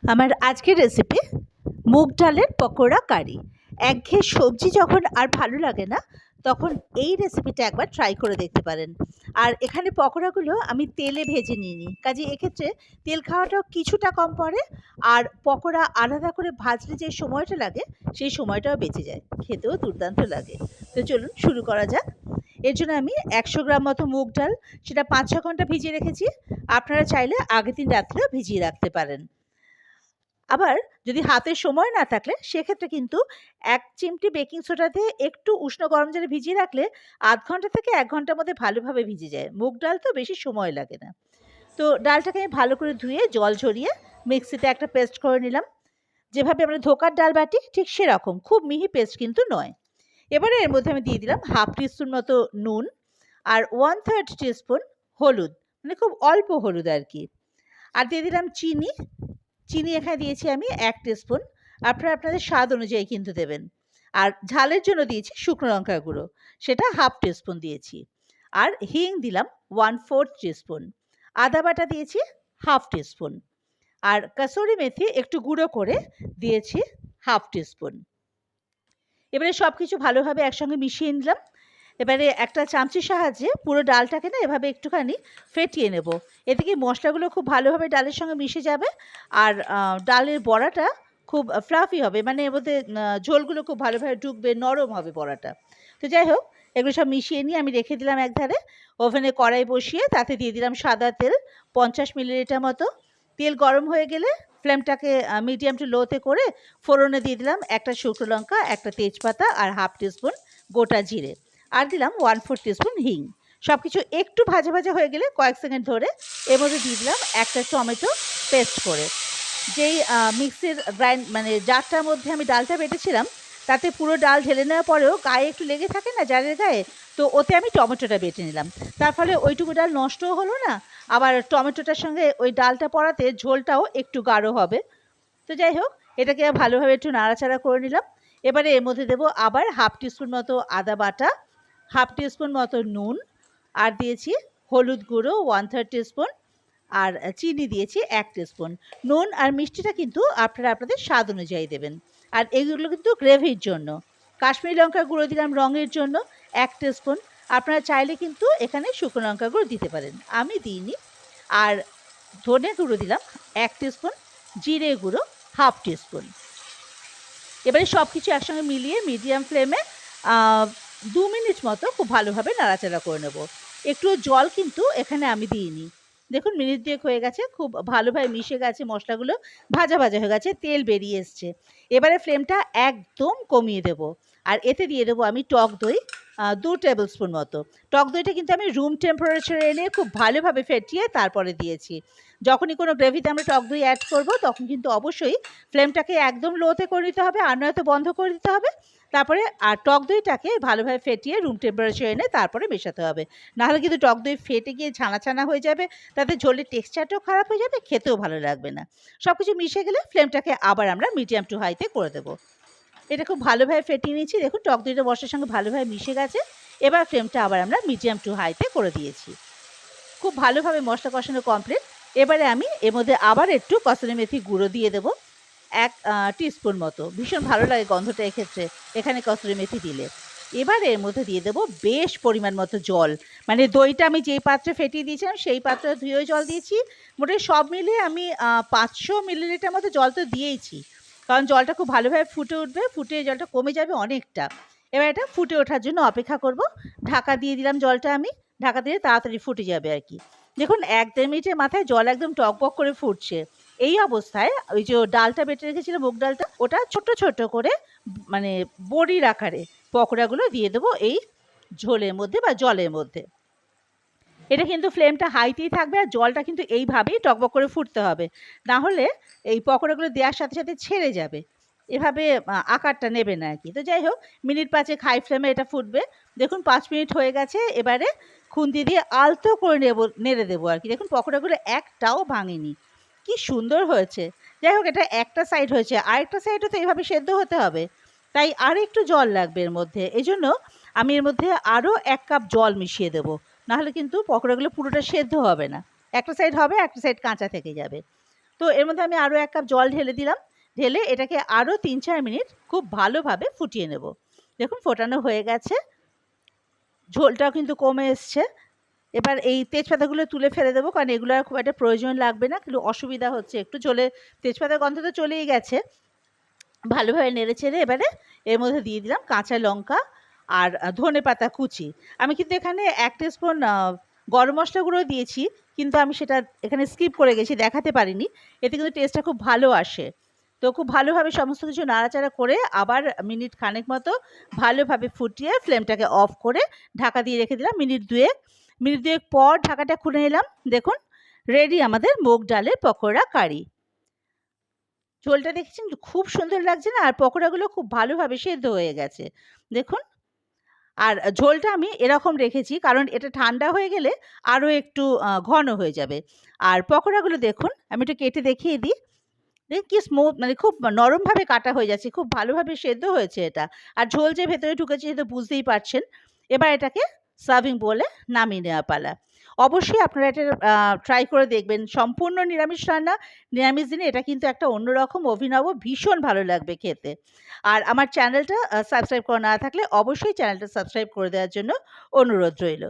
আমার আজকের রেসিপি মুগ ডালের পকোড়া কারি। একঘেয়ে সবজি যখন আর ভালো লাগে না, তখন এই রেসিপিটা একবার ট্রাই করে দেখতে পারেন। আর এখানে পকোড়াগুলো আমি তেলে ভেজে নিয়ে নিই, কাজে এক্ষেত্রে তেল খাওয়াটাও কিছুটা কম পড়ে। আর পকোড়া আলাদা করে ভাজলে যে সময়টা লাগে, সেই সময়টাও বেঁচে যায়, খেতেও দুর্দান্ত লাগে। তো চলুন শুরু করা যাক। এর জন্য আমি 100 গ্রাম মতো মুগ ডাল, সেটা 5-6 ঘন্টা ভিজিয়ে রেখেছি। আপনারা চাইলে আগের দিন রাত্রেও ভিজিয়ে রাখতে পারেন। আবার যদি হাতে সময় না থাকলে সেক্ষেত্রে কিন্তু 1 চিমটি বেকিং সোডা দিয়ে একটু উষ্ণ গরম জলে ভিজিয়ে রাখলে ০.৫ ঘন্টা থেকে ১ ঘন্টার মধ্যে ভালোভাবে ভিজে যায়। মুগ ডাল তো বেশি সময় লাগে না। তো ডালটাকে আমি ভালো করে ধুয়ে জল ঝরিয়ে মিক্সিতে একটা পেস্ট করে নিলাম। যেভাবে আমরা ধোকার ডাল বাটি ঠিক সেরকম, খুব মিহি পেস্ট কিন্তু নয়। এবারে এর মধ্যে আমি দিয়ে দিলাম 1/2 টিস্পুন মতো নুন আর 1/3 টিস্পুন হলুদ, মানে খুব অল্প হলুদ আর কি। আর দিয়ে দিলাম চিনি। চিনি এখানে দিয়েছি আমি 1 টিস্পুন। আপনারা আপনাদের স্বাদ অনুযায়ী কিন্তু দেবেন। আর ঝালের জন্য দিয়েছি শুকনো লঙ্কার গুঁড়ো, সেটা 1/2 টিস্পুন দিয়েছি। আর হিং দিলাম 1/4 টিস্পুন। আদা বাটা দিয়েছি 1/2 টিস্পুন। আর কাসুরি মেথি একটু গুঁড়ো করে দিয়েছি 1/2 টিস্পুন। এবারে সব কিছু ভালোভাবে একসঙ্গে মিশিয়ে নিলাম। এবারে একটা চামচির সাহায্যে পুরো ডালটাকে না এভাবে একটুখানি ফেটিয়ে নেব। এতে কি মশলাগুলো খুব ভালোভাবে ডালের সঙ্গে মিশে যাবে। আর ডালের বড়াটা খুব ফ্লাফি হবে, মানে এর মধ্যে ঝোলগুলো খুব ভালোভাবে ঢুকবে, নরম হবে বড়াটা। তো যাই হোক, এগুলো সব মিশিয়ে নিয়ে আমি রেখে দিলাম একধারে। ওভেনে কড়াই বসিয়ে তাতে দিয়ে দিলাম সাদা তেল 50 মিলিলিটার মতো। তেল গরম হয়ে গেলে ফ্লেমটাকে মিডিয়াম টু লোতে করে ফোড়নে দিয়ে দিলাম একটা শুকনো লঙ্কা, একটা তেজপাতা আর 1/2 টিস্পুন গোটা জিরে। আর দিলাম 1/4 টিস্পুন হিং। সব কিছু একটু ভাজা ভাজা হয়ে গেলে কয়েক সেকেন্ড ধরে এর মধ্যে দিয়ে দিলাম একটা টমেটো পেস্ট করে। যেই মিক্সির মানে জারটার মধ্যে আমি ডালটা বেটেছিলাম, তাতে পুরো ডাল ঢেলে নেওয়ার পরেও গায়ে একটু লেগে থাকে না জারের গায়ে, তো ওতে আমি টমেটোটা বেটে নিলাম। তার ফলে ওইটুকু ডাল নষ্টও হলো না, আবার টমেটোটার সঙ্গে ওই ডালটা পড়াতে ঝোলটাও একটু গাঢ় হবে। তো যাই হোক, এটাকে ভালোভাবে একটু নাড়াচাড়া করে নিলাম। এবারে এর মধ্যে দেবো আবার 1/2 টিস্পুন মতো আদা বাটা, 1/2 টিস্পুন মতো নুন, আর দিয়েছি হলুদ গুঁড়ো 1/3 টিস্পুন, আর চিনি দিয়েছি 1 টিস্পুন। নুন আর মিষ্টিটা কিন্তু আপনারা আপনাদের স্বাদ অনুযায়ী দেবেন। আর এগুলো কিন্তু গ্রেভির জন্য। কাশ্মীরি লঙ্কার গুঁড়ো দিলাম রঙের জন্য 1 টিস্পুন। আপনারা চাইলে কিন্তু এখানে শুকনো লঙ্কার গুঁড়ো দিতে পারেন, আমি দিইনি। আর ধনে গুঁড়ো দিলাম 1 টিস্পুন, জিরে গুঁড়ো 1/2 টিস্পুন। এবারে সব কিছু একসঙ্গে মিলিয়ে মিডিয়াম ফ্লেমে 2 মিনিট মতো খুব ভালোভাবে নাড়াচাড়া করে নেব। একটু জল কিন্তু এখানে আমি দিইনি। দেখুন মিনিট 2 হয়ে গেছে, খুব ভালোভাবে মিশে গেছে, মশলাগুলো ভাজা ভাজা হয়ে গেছে, তেল বেরিয়ে এসছে। এবারে ফ্লেমটা একদম কমিয়ে দেব। আর এতে দিয়ে দেবো আমি টক দই 2 টেবিল স্পুন মতো। টক দইটা কিন্তু আমি রুম টেম্পারেচারে এনে খুব ভালোভাবে ফেটিয়ে তারপরে দিয়েছি। যখনই কোনো গ্রেভিতে আমরা টক দই অ্যাড করব, তখন কিন্তু অবশ্যই ফ্লেমটাকে একদম লোতে করে নিতে হবে, আর নয়তো বন্ধ করে দিতে হবে। তারপরে আর টক দইটাকে ভালোভাবে ফেটিয়ে রুম টেম্পারেচারে এনে তারপরে মেশাতে হবে। নাহলে কিন্তু টক দই ফেটে গিয়ে ছানা ছানা হয়ে যাবে, তাতে ঝোলের টেক্সচারটাও খারাপ হয়ে যাবে, খেতেও ভালো লাগবে না। সব কিছু মিশে গেলে ফ্লেমটাকে আবার আমরা মিডিয়াম টু হাইতে করে দেবো। এটা খুব ভালোভাবে ফেটিয়ে নিয়েছি, দেখুন টক দইটা মশলার সঙ্গে ভালোভাবে মিশে গেছে। এবার ফ্লেমটা আবার আমরা মিডিয়াম টু হাইতে করে দিয়েছি। খুব ভালোভাবে মশলা কষানো কমপ্লিট। এবারে আমি এর মধ্যে আবার একটু কসুরি মেথি গুঁড়ো দিয়ে দেবো 1 টিস্পুন মতো। ভীষণ ভালো লাগে গন্ধটা এক্ষেত্রে এখানে কসুরি মেথি দিলে। এবারে এর মধ্যে দিয়ে দেবো বেশ পরিমাণ মতো জল, মানে দইটা আমি যেই পাত্রে ফেটিয়ে দিয়েছিলাম সেই পাত্রে ধুয়েও জল দিয়েছি। মোটামুটি সব মিলিয়ে আমি 500 মিলিলিটার মতো জল তো দিয়েইছি, কারণ জলটা খুব ভালোভাবে ফুটে উঠবে, ফুটে জলটা কমে যাবে অনেকটা। এবার এটা ফুটে ওঠার জন্য অপেক্ষা করব। ঢাকা দিয়ে দিলাম জলটা আমি, ঢাকা দিয়ে তাড়াতাড়ি ফুটে যাবে আর কি। দেখুন 1-1.5 মিনিটের মাথায় জল একদম টকবক করে ফুটছে। এই অবস্থায় ওই যে ডালটা বেটে রেখেছিলাম মুগ ডালটা, ওটা ছোট ছোট করে মানে বড়ির আকারে পকোড়াগুলো দিয়ে দেবো এই ঝোলের মধ্যে বা জলের মধ্যে। এটা কিন্তু ফ্লেমটা হাইতেই থাকবে, আর জলটা কিন্তু এইভাবেই টকবক করে ফুটতে হবে, না হলে এই পকোড়াগুলো দেওয়ার সাথে সাথে ছেড়ে যাবে, এভাবে আকারটা নেবে না আর কি। তো যাই হোক, মিনিট 5 হাই ফ্লেমে এটা ফুটবে। দেখুন 5 মিনিট হয়ে গেছে। এবারে খুন্তি দিয়ে আলতো করে নেড়ে দেবো আর কি। দেখুন পকোড়াগুলো একটাও ভাঙেনি, কি সুন্দর হয়েছে। যাই হোক, এটা একটা সাইড হয়েছে, আরেকটা সাইডও তো এইভাবে সেদ্ধ হতে হবে, তাই আর একটু জল লাগবে এর মধ্যে। এই জন্য আমি এর মধ্যে আরও 1 কাপ জল মিশিয়ে দেবো, নাহলে কিন্তু পকোড়াগুলো পুরোটা সেদ্ধ হবে না। একটা সাইড হবে, একটা সাইড কাঁচা থেকে যাবে। তো এর মধ্যে আমি আরও 1 কাপ জল ঢেলে দিলাম। ঢেলে এটাকে আরও 3-4 মিনিট খুব ভালোভাবে ফুটিয়ে নেব। দেখুন ফোটানো হয়ে গেছে, ঝোলটাও কিন্তু কমে এসছে। এবার এই তেজপাতাগুলো তুলে ফেলে দেবো, কারণ এগুলো আর খুব একটা প্রয়োজন লাগবে না, কিন্তু অসুবিধা হচ্ছে একটু। ঝোলে তেজপাতার গন্ধ তো চলেই গেছে। ভালোভাবে নেড়ে চেড়ে এবারে এর মধ্যে দিয়ে দিলাম কাঁচা লঙ্কা আর ধনেপাতা কুচি। আমি কিন্তু এখানে 1 টিস্পুন গরম মশলা গুঁড়ো দিয়েছি, কিন্তু আমি সেটা এখানে স্কিপ করে গেছি, দেখাতে পারিনি। এতে কিন্তু টেস্টটা খুব ভালো আসে। তো খুব ভালোভাবে সমস্ত কিছু নাড়াচাড়া করে আবার মিনিট খানেক মতো ভালোভাবে ফুটিয়ে ফ্লেমটাকে অফ করে ঢাকা দিয়ে রেখে দিলাম মিনিট 2। মিনিট 2 পর ঢাকাটা খুলে নিলাম। দেখুন রেডি আমাদের মুগ ডালের পকোড়া কারি। ঝোলটা দেখেছেন খুব সুন্দর লাগছে না? আর পকোড়াগুলো খুব ভালোভাবে সেদ্ধ হয়ে গেছে। দেখুন। আর ঝোলটা আমি এরকম রেখেছি, কারণ এটা ঠান্ডা হয়ে গেলে আরও একটু ঘন হয়ে যাবে। আর পকোড়াগুলো দেখুন, আমি একটু কেটে দেখিয়ে দিই। দেখুন কি স্মুথ, মানে খুব নরমভাবে কাটা হয়ে যাচ্ছে, খুব ভালোভাবে সেদ্ধ হয়েছে এটা। আর ঝোল যে ভেতরে ঢুকেছে সেটা বুঝতেই পারছেন। এবার এটাকে সার্ভিং বোলে নামিয়ে নেওয়া পালা। অবশ্যই আপনারা এটা ট্রাই করে দেখবেন। সম্পূর্ণ নিরামিষ রান্না, নিরামিষ দিনে এটা কিন্তু একটা অন্যরকম অভিনব, ভীষণ ভালো লাগবে খেতে। আর আমার চ্যানেলটা সাবস্ক্রাইব করা না থাকলে অবশ্যই চ্যানেলটা সাবস্ক্রাইব করে দেওয়ার জন্য অনুরোধ রইল।